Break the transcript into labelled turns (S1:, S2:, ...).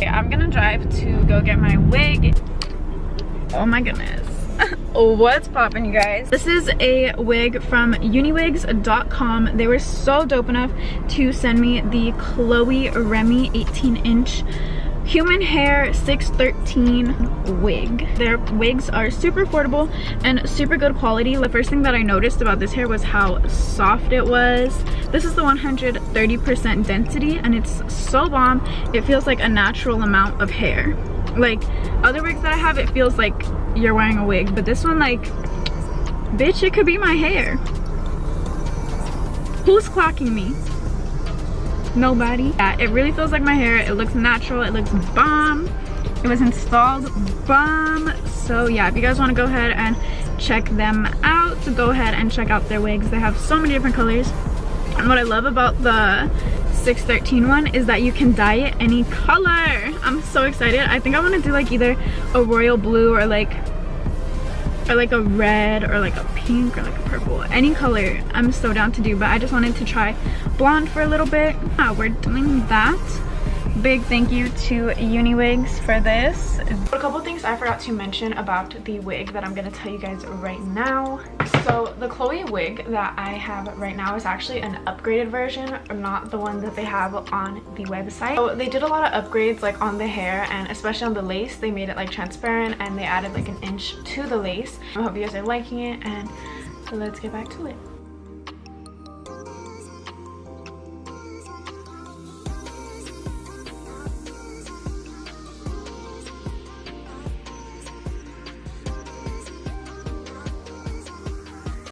S1: Okay, I'm gonna drive to go get my wig. Oh my goodness. What's poppin', you guys? This is a wig from UniWigs.com. They were so dope enough to send me the Chloe Remy 18-inch human hair 613 wig. Their wigs are super affordable and super good quality. The first thing that I noticed about this hair was how soft it was. This is the 130% density and it's so bomb. It feels like a natural amount of hair. Like other wigs that I have, it feels like you're wearing a wig, but this one, like, bitch, it could be my hair. Who's clocking me? Nobody. Yeah, it really feels like my hair. It looks natural. It looks bomb. It was installed bomb. So yeah, if you guys want to go ahead and check them out, go ahead and check out their wigs. They have so many different colors. And what I love about the 613 one is that you can dye it any color. I'm so excited. I think I want to do like either a royal blue or like a red or like a pink or like a purple. Any color I'm so down to do, but I just wanted to try blonde for a little bit. We're doing that. Big thank you to UniWigs for this. A couple things I forgot to mention about the wig that I'm gonna tell you guys right now. So the Chloe wig that I have right now is actually an upgraded version, not the one that they have on the website. So they did a lot of upgrades like on the hair and especially on the lace. They made it like transparent and they added like an inch to the lace. I hope you guys are liking it and let's get back to it.